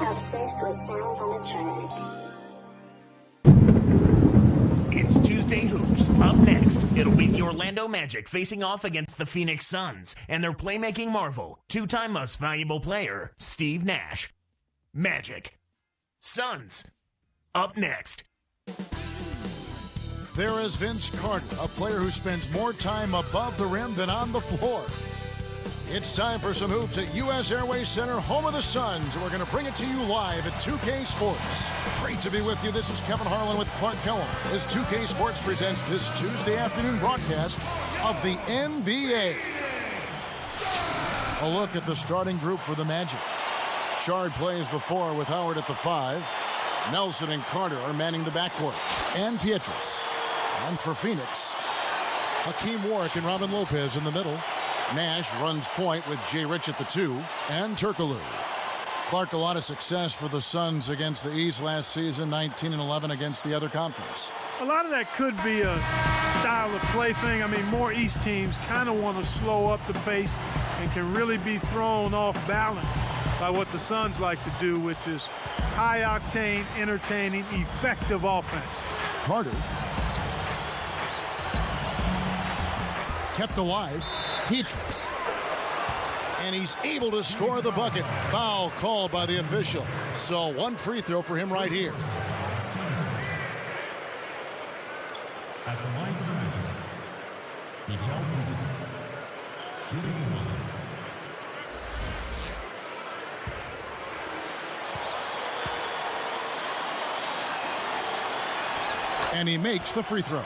Obsessed with sounds on the track. It's Tuesday Hoops. Up next, it'll be the Orlando Magic facing off against the Phoenix Suns and their playmaking marvel, two-time most valuable player, Steve Nash. Magic. Suns. Up next. There is Vince Carter, a player who spends more time above the rim than on the floor. It's time for some hoops at U.S. Airways Center, home of the Suns. We're going to bring it to you live at 2K Sports. Great to be with you. This is Kevin Harlan with Clark Kellum as 2K Sports presents this Tuesday afternoon broadcast of the NBA. A look at the starting group for the Magic. Shard plays the 4 with Howard at the 5. Nelson and Carter are manning the backcourt. And Pietrus. And for Phoenix, Hakeem Warwick and Robin Lopez in the middle. Nash runs point with Jay Rich at the 2, and Turkoglu. Clark, a lot of success for the Suns against the East last season, 19-11 against the other conference. A lot of that could be a style of play thing. I mean, more East teams kind of want to slow up the pace and can really be thrown off balance by what the Suns like to do, which is high-octane, entertaining, effective offense. Carter kept alive. Pietrus. And he's able to score the bucket. Foul called by the official. So one free throw for him right here. At the line for the Magic, Miguel Bridges, shooting 1. And he makes the free throw.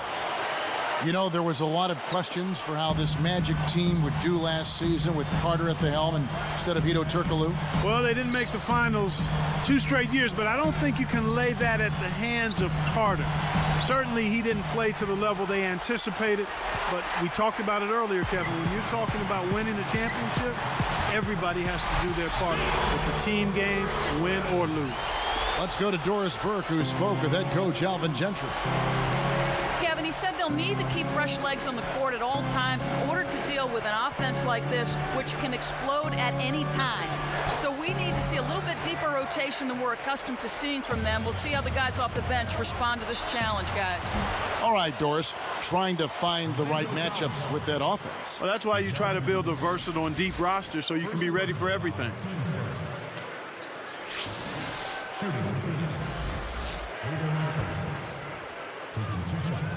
You know, there was a lot of questions for how this Magic team would do last season with Carter at the helm instead of Hedo Turkoglu. Well, they didn't make the finals 2 straight years, but I don't think you can lay that at the hands of Carter. Certainly, he didn't play to the level they anticipated, but we talked about it earlier, Kevin. When you're talking about winning a championship, everybody has to do their part. It's a team game, win or lose. Let's go to Doris Burke, who spoke with head coach Alvin Gentry. Kevin, he said they'll need to keep fresh legs on the court at all times in order to deal with an offense like this, which can explode at any time. So we need to see a little bit deeper rotation than we're accustomed to seeing from them. We'll see how the guys off the bench respond to this challenge, guys. All right, Doris, trying to find the right matchups with that offense. Well, that's why you try to build a versatile and deep roster so you can be ready for everything. Shooting for Phoenix, taking 2 shots.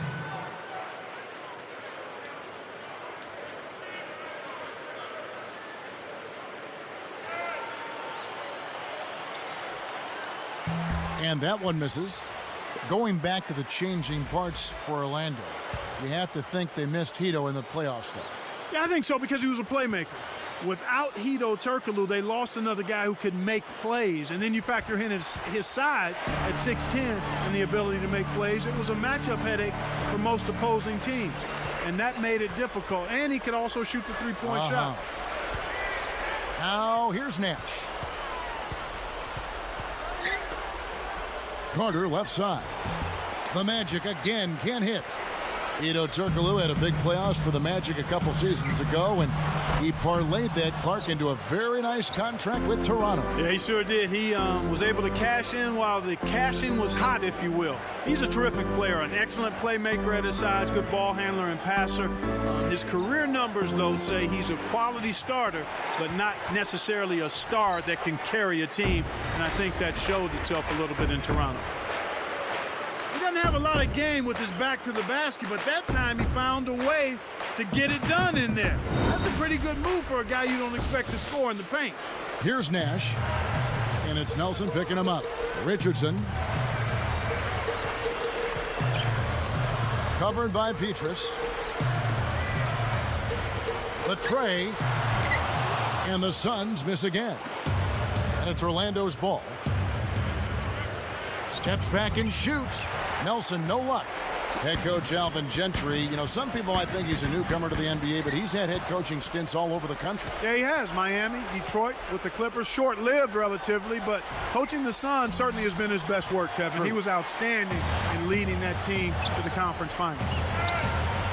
And that one misses. Going back to the changing parts for Orlando, you have to think they missed Hedo in the playoffs, though. Yeah, I think so, because he was a playmaker. Without Hedo Turkoglu, they lost another guy who could make plays. And then you factor in his size at 6'10" and the ability to make plays. It was a matchup headache for most opposing teams. And that made it difficult. And he could also shoot the three-point shot. Now, here's Nash. Carter, left side. The Magic again can't hit. Hedo Turkoglu had a big playoffs for the Magic a couple seasons ago, and he parlayed that, Clark, into a very nice contract with Toronto. Yeah, he sure did. He was able to cash in while the cashing was hot, if you will. He's a terrific player, an excellent playmaker at his sides, good ball handler and passer. His career numbers, though, say he's a quality starter, but not necessarily a star that can carry a team, and I think that showed itself a little bit in Toronto. He doesn't have a lot of game with his back to the basket, but that time he found a way to get it done in there. That's a pretty good move for a guy you don't expect to score in the paint. Here's Nash, and it's Nelson picking him up. Richardson. Covered by Pietrus. The tray, and the Suns miss again. And it's Orlando's ball. Steps back and shoots. Nelson, no luck. Head coach Alvin Gentry, you know, some people I think he's a newcomer to the NBA, but he's had head coaching stints all over the country. Yeah, he has. Miami, Detroit, with the Clippers, short-lived relatively, but coaching the Suns certainly has been his best work, Kevin. True. He was outstanding in leading that team to the conference finals.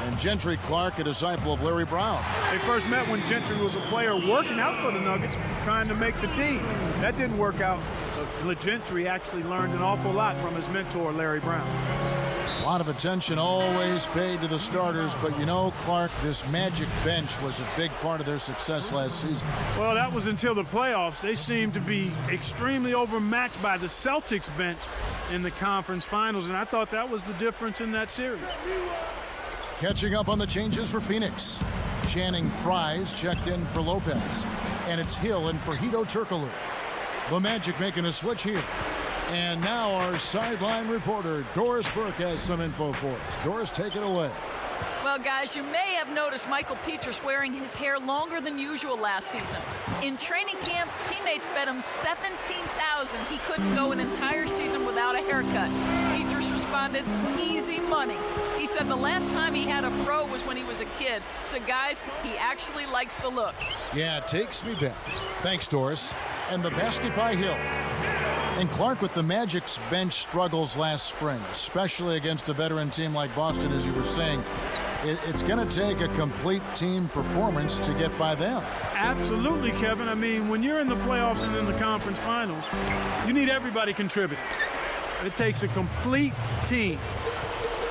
And And Gentry Clark, a disciple of Larry Brown. They first met when Gentry was a player working out for the Nuggets, trying to make the team. That didn't work out. But Gentry actually learned an awful lot from his mentor, Larry Brown. A lot of attention always paid to the starters, but you know, Clark, this Magic bench was a big part of their success last season. Well, that was until the playoffs. They seemed to be extremely overmatched by the Celtics bench in the conference finals, and I thought that was the difference in that series. Catching up on the changes for Phoenix. Channing Frye's checked in for Lopez, and it's Hill in for Hedo Turkoglu. The Magic making a switch here. And now our sideline reporter, Doris Burke, has some info for us. Doris, take it away. Well, guys, you may have noticed Michael Petrus wearing his hair longer than usual last season. In training camp, teammates bet him $17,000 he couldn't go an entire season without a haircut. Petrus responded, easy money. He said the last time he had a fro was when he was a kid. So, guys, he actually likes the look. Yeah, it takes me back. Thanks, Doris. And the basket by Hill. And Clark, with the Magic's bench struggles last spring, especially against a veteran team like Boston, as you were saying, it's going to take a complete team performance to get by them. Absolutely, Kevin. I mean, when you're in the playoffs and in the conference finals, you need everybody contributing. It takes a complete team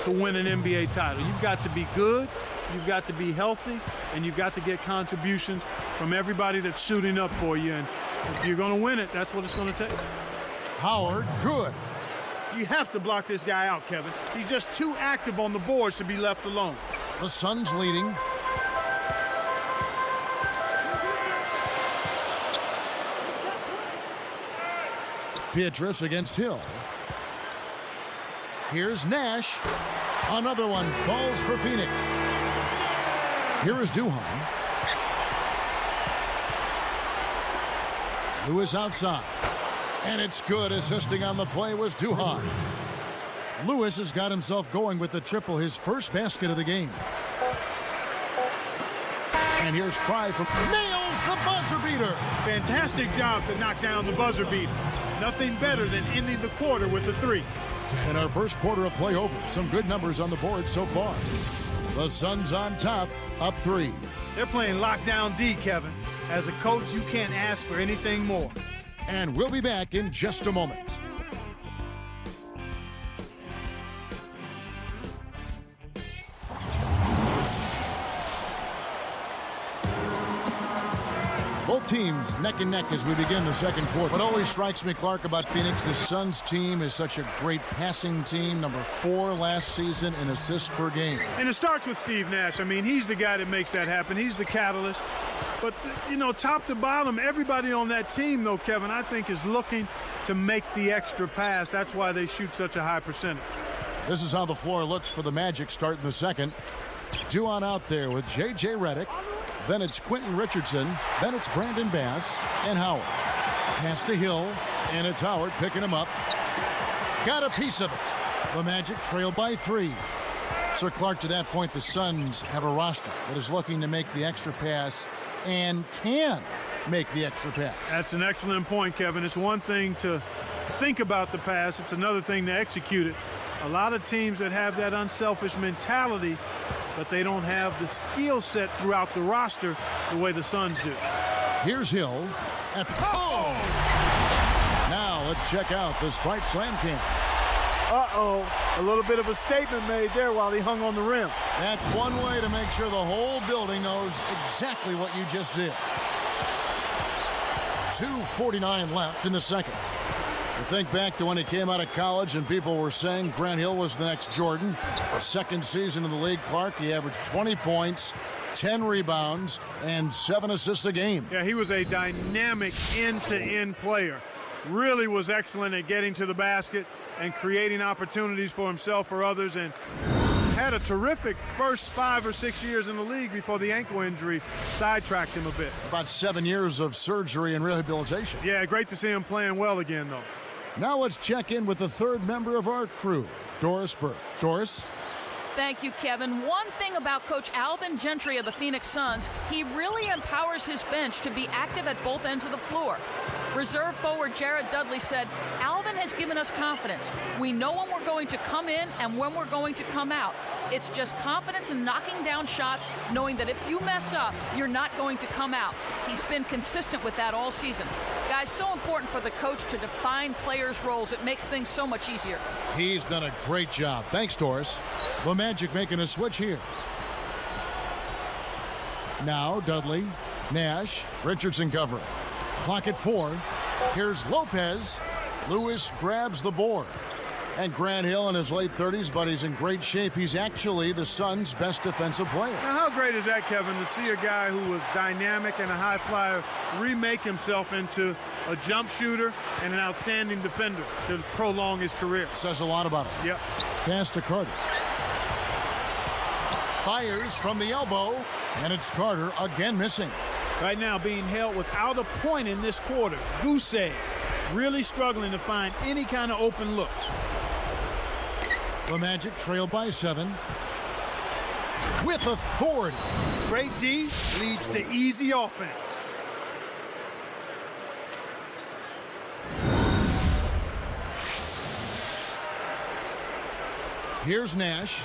to win an NBA title. You've got to be good, you've got to be healthy, and you've got to get contributions from everybody that's suiting up for you. And if you're going to win it, that's what it's going to take. Howard, good. You have to block this guy out, Kevin. He's just too active on the boards to be left alone. The Suns leading. Petrus against Hill. Here's Nash. Another one falls for Phoenix. Here is Duhan. Lewis outside. And it's good. Assisting on the play was Duhan. Lewis has got himself going with the triple, his first basket of the game. And here's Frye from nails the buzzer beater. Fantastic job to knock down the buzzer beater. Nothing better than ending the quarter with a three. And our first quarter of play over. Some good numbers on the board so far. The Suns on top, up 3. They're playing lockdown D, Kevin. As a coach, you can't ask for anything more. And we'll be back in just a moment. Both teams neck and neck as we begin the second quarter. What always strikes me, Clark, about Phoenix, the Suns team is such a great passing team. Number 4 last season in assists per game. And it starts with Steve Nash. I mean, he's the guy that makes that happen. He's the catalyst. But, you know, top to bottom, everybody on that team, though, Kevin, I think is looking to make the extra pass. That's why they shoot such a high percentage. This is how the floor looks for the Magic starting the second. Duhan out there with J.J. Redick. Then it's Quentin Richardson. Then it's Brandon Bass and Howard. Pass to Hill, and it's Howard picking him up. Got a piece of it. The Magic trail by 3. Sir Clark, to that point, the Suns have a roster that is looking to make the extra pass and can make the extra pass. That's an excellent point, Kevin. It's one thing to think about the pass. It's another thing to execute it. A lot of teams that have that unselfish mentality, but they don't have the skill set throughout the roster the way the Suns do. Here's Hill. Oh! Now let's check out the Sprite Slam Cam. Uh-oh, a little bit of a statement made there while he hung on the rim. That's one way to make sure the whole building knows exactly what you just did. 2:49 left in the second. You think back to when he came out of college and people were saying Grant Hill was the next Jordan. Second season in the league, Clark, he averaged 20 points, 10 rebounds, and 7 assists a game. Yeah, he was a dynamic end-to-end player. Really was excellent at getting to the basket and creating opportunities for himself or others, and had a terrific first 5 or 6 years in the league before the ankle injury sidetracked him a bit. About 7 years of surgery and rehabilitation. Yeah, great to see him playing well again, though. Now let's check in with the third member of our crew, Doris Burke. Doris? Thank you, Kevin. One thing about Coach Alvin Gentry of the Phoenix Suns, he really empowers his bench to be active at both ends of the floor. Reserve forward Jared Dudley said, Alvin has given us confidence. We know when we're going to come in and when we're going to come out. It's just confidence in knocking down shots, knowing that if you mess up, you're not going to come out. He's been consistent with that all season. Guys, so important for the coach to define players' roles. It makes things so much easier. He's done a great job. Thanks, Doris. The Magic making a switch here. Now Dudley, Nash, Richardson covering. Clock at 4. Here's Lopez. Lewis grabs the board. And Grant Hill in his late 30s, but he's in great shape. He's actually the Suns' best defensive player. Now, how great is that, Kevin, to see a guy who was dynamic and a high flyer remake himself into a jump shooter and an outstanding defender to prolong his career. Says a lot about him. Yep. Pass to Carter. Fires from the elbow, and it's Carter again missing. Right now being held without a point in this quarter. Goose egg. Really struggling to find any kind of open looks. The Magic trail by 7. With authority. Great D leads to easy offense. Here's Nash.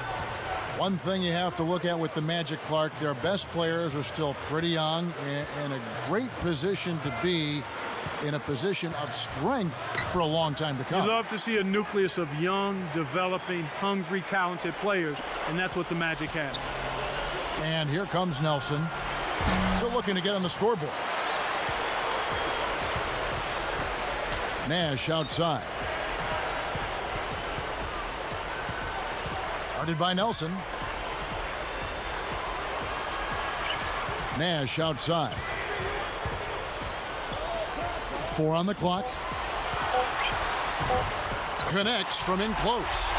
One thing you have to look at with the Magic, Clark, their best players are still pretty young and in a great position to be in a position of strength for a long time to come. You love to see a nucleus of young, developing, hungry, talented players, and that's what the Magic has. And here comes Nelson. Still looking to get on the scoreboard. Nash outside. Guarded by Nelson. Nash outside. 4 on the clock. Connects from in close.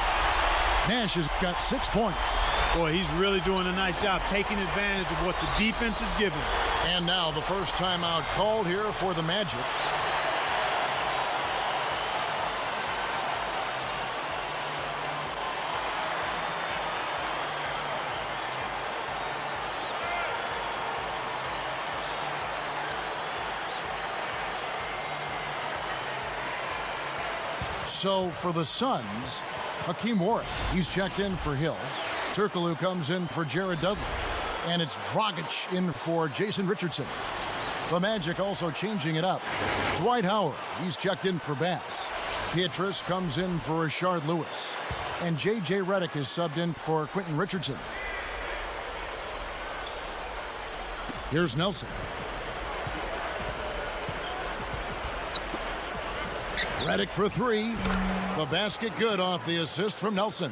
Nash has got 6 points. Boy, he's really doing a nice job taking advantage of what the defense is giving. And now the first timeout called here for the Magic. So for the Suns, Hakeem Warrick, he's checked in for Hill. Turkoglu comes in for Jared Dudley. And it's Dragic in for Jason Richardson. The Magic also changing it up. Dwight Howard, he's checked in for Bass. Pietrus comes in for Rashard Lewis. And J.J. Redick is subbed in for Quentin Richardson. Here's Nelson. Redick for 3. The basket good off the assist from Nelson.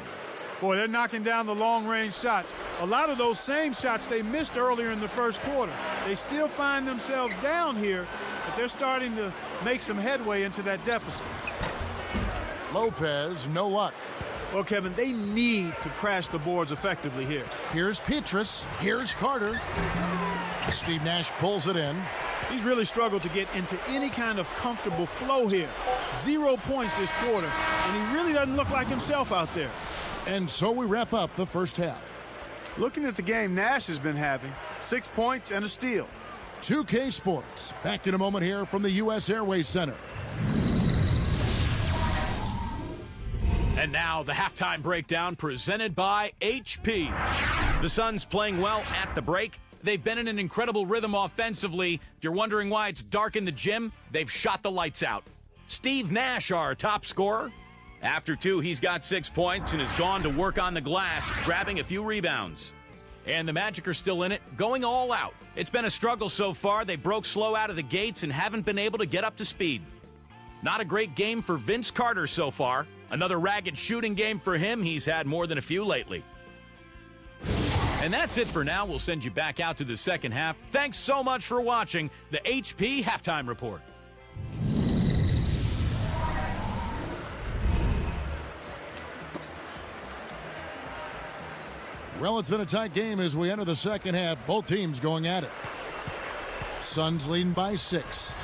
Boy, they're knocking down the long-range shots. A lot of those same shots they missed earlier in the first quarter. They still find themselves down here, but they're starting to make some headway into that deficit. Lopez, no luck. Well, Kevin, they need to crash the boards effectively here. Here's Pietrus. Here's Carter. Steve Nash pulls it in. He's really struggled to get into any kind of comfortable flow here. 0 points this quarter, and he really doesn't look like himself out there. And so we wrap up the first half. Looking at the game Nash has been having, 6 points and a steal. 2K Sports, back in a moment here from the U.S. Airways Center. And now the halftime breakdown presented by HP. The Suns playing well at the break. They've been in an incredible rhythm offensively. If you're wondering why it's dark in the gym, they've shot the lights out. Steve Nash, our top scorer. After 2, he's got 6 points and has gone to work on the glass, grabbing a few rebounds. And the Magic are still in it, going all out. It's been a struggle so far. They broke slow out of the gates and haven't been able to get up to speed. Not a great game for Vince Carter so far. Another ragged shooting game for him. He's had more than a few lately. And that's it for now. We'll send you back out to the second half. Thanks so much for watching the HP Halftime Report. Well, it's been a tight game as we enter the second half. Both teams going at it. Suns leading by 6.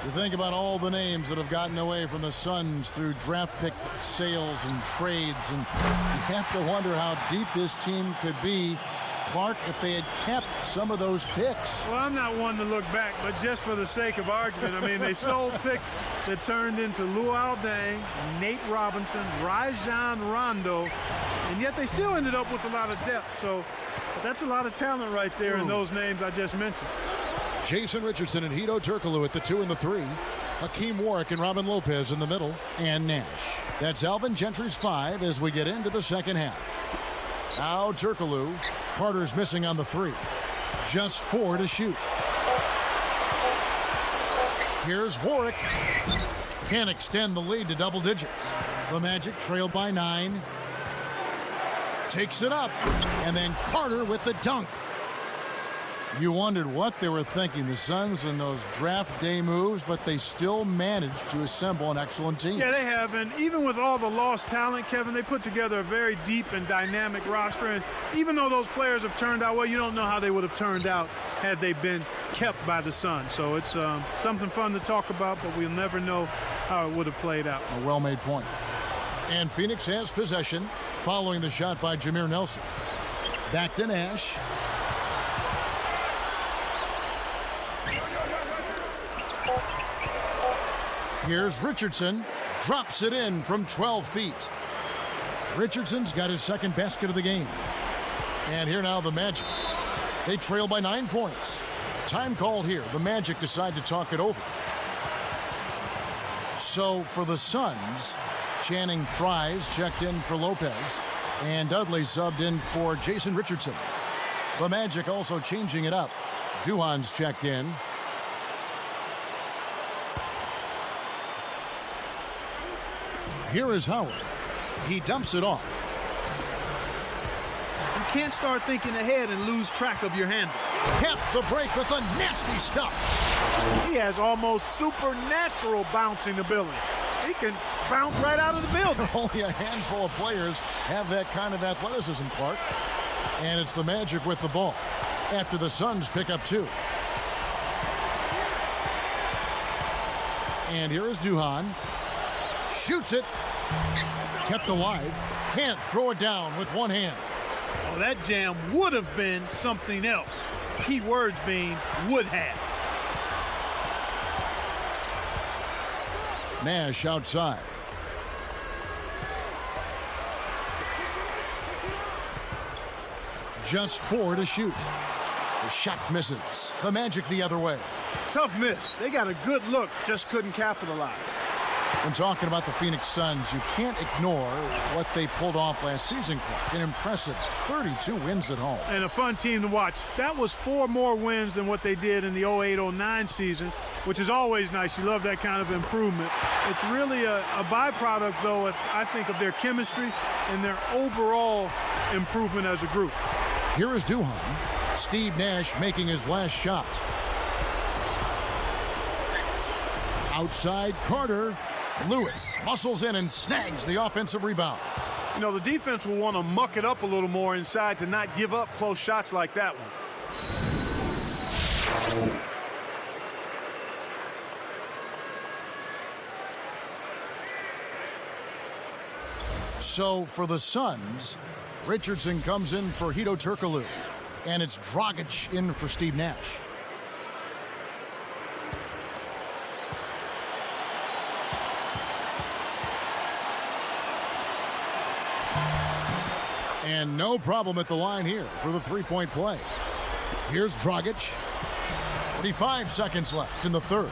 You think about all the names that have gotten away from the Suns through draft pick sales and trades, and you have to wonder how deep this team could be Clark, if they had kept some of those picks. Well, I'm not one to look back, but just for the sake of argument, I mean, they sold picks that turned into Luol Deng, Nate Robinson, Rajon Rondo, and yet they still ended up with a lot of depth. So that's a lot of talent right there in those names I just mentioned. Jason Richardson and Hedo Turkoglu at the 2 and the 3. Hakeem Warwick and Robin Lopez in the middle, and Nash. That's Alvin Gentry's 5 as we get into the second half. Now Turkoglu. Carter's missing on the 3. Just 4 to shoot. Here's Warwick. Can't extend the lead to double digits. The Magic trail by 9. Takes it up. And then Carter with the dunk. You wondered what they were thinking, the Suns, and those draft day moves, but they still managed to assemble an excellent team. Yeah, they have, and even with all the lost talent, Kevin, they put together a very deep and dynamic roster, and even though those players have turned out well, you don't know how they would have turned out had they been kept by the Suns. So it's something fun to talk about, but we'll never know how it would have played out. A well-made point. And Phoenix has possession following the shot by Jameer Nelson. Back to Nash. Here's Richardson, drops it in from 12 feet. Richardson's got his second basket of the game. And here now the Magic. They trail by 9 points. Time called here. The Magic decide to talk it over. So for the Suns, Channing Frye's checked in for Lopez, and Dudley subbed in for Jason Richardson. The Magic also changing it up. Duhan's checked in. Here is Howard. He dumps it off. You can't start thinking ahead and lose track of your handle. Caps the break with the nasty stuff. He has almost supernatural bouncing ability. He can bounce right out of the building. Only a handful of players have that kind of athleticism, Clark. And it's the Magic with the ball after the Suns pick up 2. And here is Duhan. Shoots it. Kept alive. Can't throw it down with one hand. Oh, that jam would have been something else. Key words being would have. Nash outside. Just 4 to shoot. The shot misses. The Magic the other way. Tough miss. They got a good look, just couldn't capitalize. When talking about the Phoenix Suns, you can't ignore what they pulled off last season, Clark. An impressive 32 wins at home. And a fun team to watch. That was 4 more wins than what they did in the 08-09 season, which is always nice. You love that kind of improvement. It's really a byproduct, though, I think, of their chemistry and their overall improvement as a group. Here is Duhan. Steve Nash making his last shot. Outside Carter. Lewis muscles in and snags the offensive rebound. You know, the defense will want to muck it up a little more inside to not give up close shots like that one. So for the Suns, Richardson comes in for Hedo Turkoglu, and it's Dragic in for Steve Nash. And no problem at the line here for the three-point play. Here's Dragic. 45 seconds left in the third.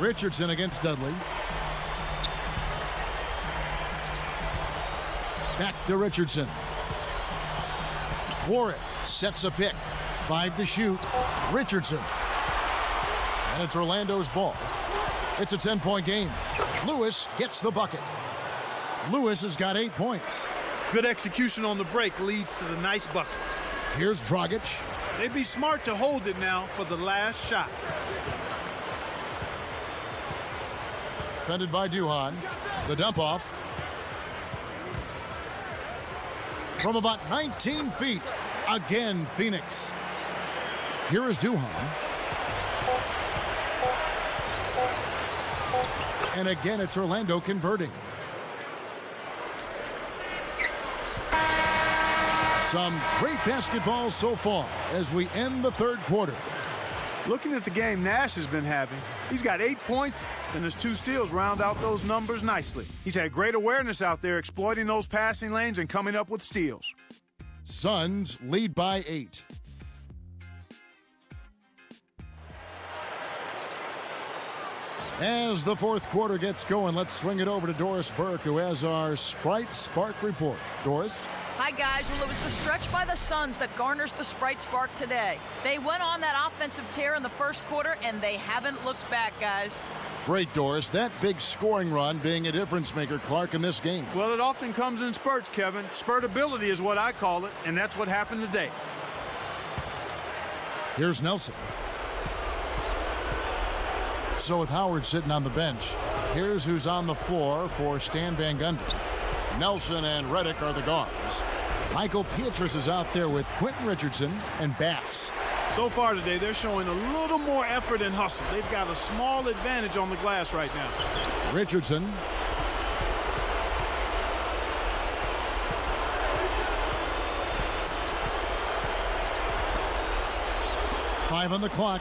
Richardson against Dudley. Back to Richardson. Warwick sets a pick. 5 to shoot. Richardson. And it's Orlando's ball. It's a 10-point game. Lewis gets the bucket. Lewis has got 8 points. Good execution on the break leads to the nice bucket. Here's Dragic. They'd be smart to hold it now for the last shot. Defended by Duhan. The dump off. From about 19 feet. Again, Phoenix. Here is Duhan. And again, it's Orlando converting. Some great basketball so far as we end the third quarter. Looking at the game Nash has been having, he's got 8 points, and his 2 steals round out those numbers nicely. He's had great awareness out there, exploiting those passing lanes and coming up with steals. Suns lead by 8. As the fourth quarter gets going, let's swing it over to Doris Burke, who has our Sprite Spark report. Doris? Hi, guys. Well, it was the stretch by the Suns that garners the Sprite Spark today. They went on that offensive tear in the first quarter, and they haven't looked back, guys. Great, Doris. That big scoring run being a difference maker, Clark, in this game. Well, it often comes in spurts, Kevin. Spurtability is what I call it, and that's what happened today. Here's Nelson. So with Howard sitting on the bench, here's who's on the floor for Stan Van Gundy. Nelson and Redick are the guards. Michael Pietrus is out there with Quentin Richardson and Bass. So far today, they're showing a little more effort and hustle. They've got a small advantage on the glass right now. Richardson. Five on the clock.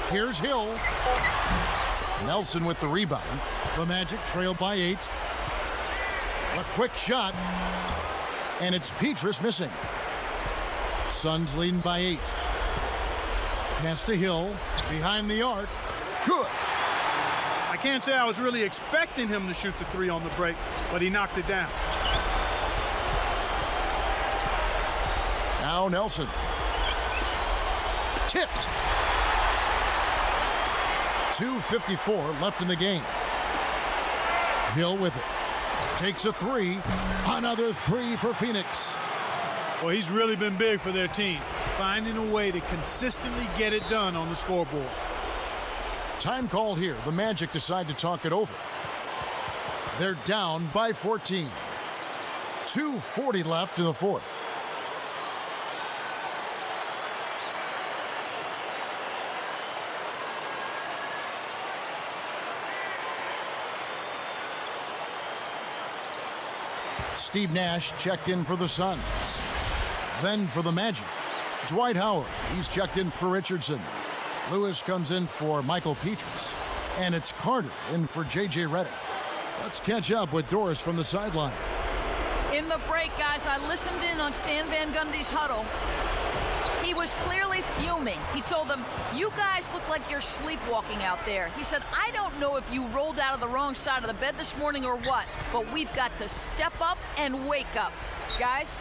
Here's Hill. Nelson with the rebound. The Magic trail by 8. A quick shot. And it's Pietrus missing. Suns leading by 8. Pass to Hill. Behind the arc. Good. I can't say I was really expecting him to shoot the 3 on the break, but he knocked it down. Now Nelson. Tipped. 2:54 left in the game. Hill with it. Takes a 3. Another 3 for Phoenix. Well, he's really been big for their team, finding a way to consistently get it done on the scoreboard. Time called here. The Magic decide to talk it over. They're down by 14. 2:40 left in the fourth. Steve Nash checked in for the Suns. Then for the Magic, Dwight Howard. He's checked in for Richardson. Lewis comes in for Michael Pietrus. And it's Carter in for J.J. Redick. Let's catch up with Doris from the sideline. In the break, guys, I listened in on Stan Van Gundy's huddle. He was clearly fuming. He told them, "You guys look like you're sleepwalking out there." He said, "I don't know if you rolled out of the wrong side of the bed this morning or what, but we've got to step up and wake up." Guys?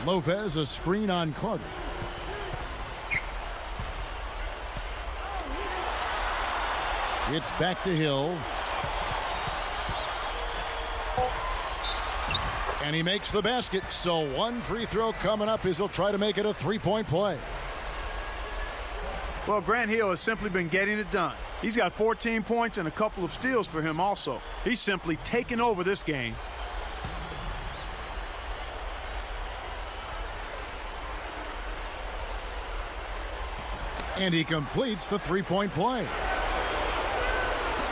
Lopez, a screen on Carter. It's back to Hill. And he makes the basket, so one free throw coming up as he'll try to make it a three-point play. Well, Grant Hill has simply been getting it done. He's got 14 points and a couple of steals for him also. He's simply taken over this game. And he completes the three-point play.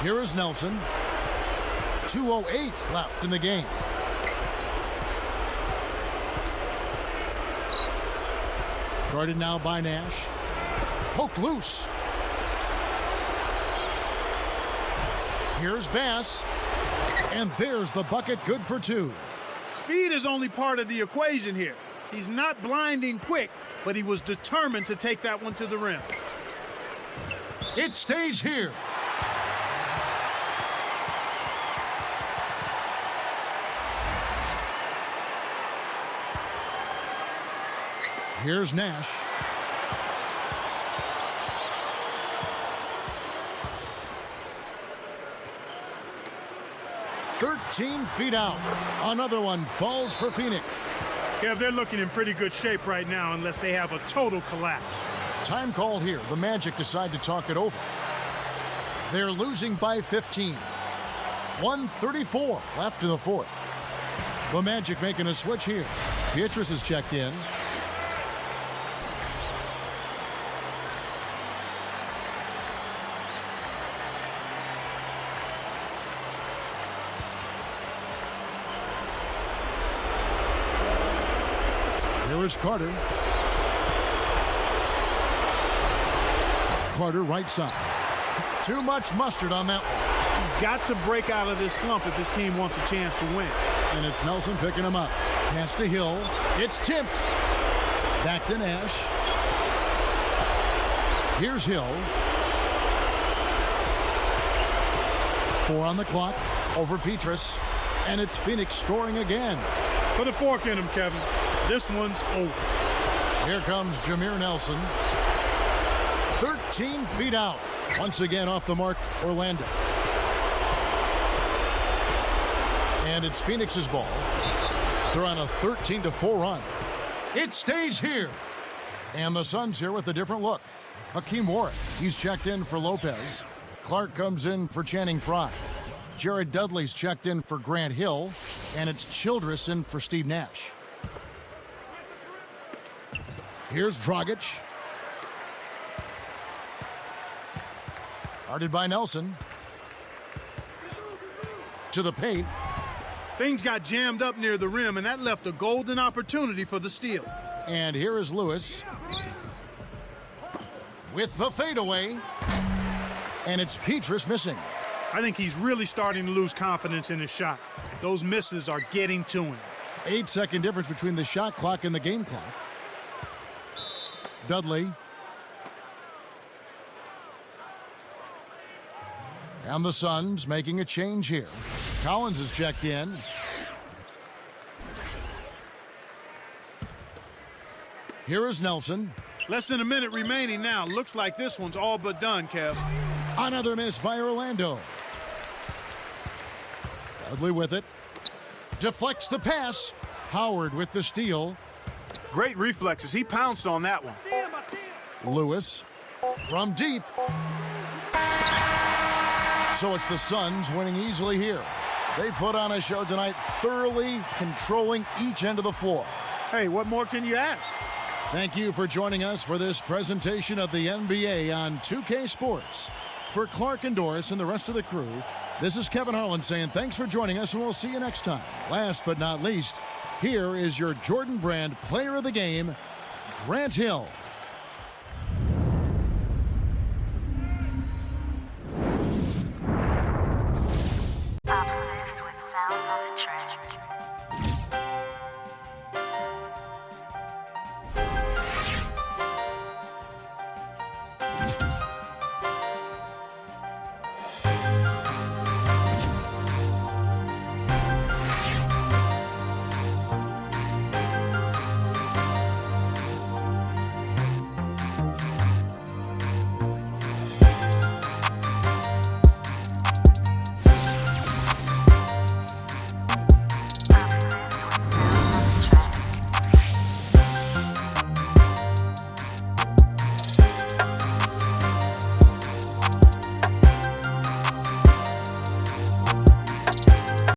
Here is Nelson. 2:08 left in the game. Guarded now by Nash. Poke loose. Here's Bass. And there's the bucket, good for 2. Speed is only part of the equation here. He's not blinding quick, but he was determined to take that one to the rim. It stays here. Here's Nash. "13 feet out. Another one falls for Phoenix." Kev, they're looking in pretty good shape right now unless they have a total collapse. Time called here. The Magic decide to talk it over. They're losing by 15. 1:34 left in the fourth. The Magic making a switch here. Pietrus is checked in. Here Here is Carter. Carter right side. Too much mustard on that one. He's got to break out of this slump if his team wants a chance to win. And it's Nelson picking him up. Pass to Hill. It's tipped. Back to Nash. Here's Hill. 4 on the clock. Over Petrus. And it's Phoenix scoring again. Put a fork in him, Kevin. This one's over. Here comes Jameer Nelson. 13 feet out. Once again off the mark, Orlando. And it's Phoenix's ball. They're on a 13-4 run. It stays here. And the Suns here with a different look. Hakeem Warren, he's checked in for Lopez. Clark comes in for Channing Frye. Jared Dudley's checked in for Grant Hill. And it's Childress in for Steve Nash. Here's Dragic. Guarded by Nelson. To the paint. Things got jammed up near the rim, and that left a golden opportunity for the steal. And here is Lewis. With the fadeaway. And it's Petrus missing. I think he's really starting to lose confidence in his shot. Those misses are getting to him. 8-second difference between the shot clock and the game clock. Dudley. And the Suns making a change here. Collins is checked in. Here is Nelson. Less than a minute remaining now. Looks like this one's all but done, Kev. Another miss by Orlando. Dudley with it. Deflects the pass. Howard with the steal. Great reflexes. He pounced on that one. Lewis from deep. So it's the Suns winning easily here. They put on a show tonight, thoroughly controlling each end of the floor. Hey, what more can you ask? Thank you for joining us for this presentation of the NBA on 2K Sports. For Clark and Doris and the rest of the crew, this is Kevin Harlan saying thanks for joining us, and we'll see you next time. Last but not least, here is your Jordan Brand Player of the Game, Grant Hill.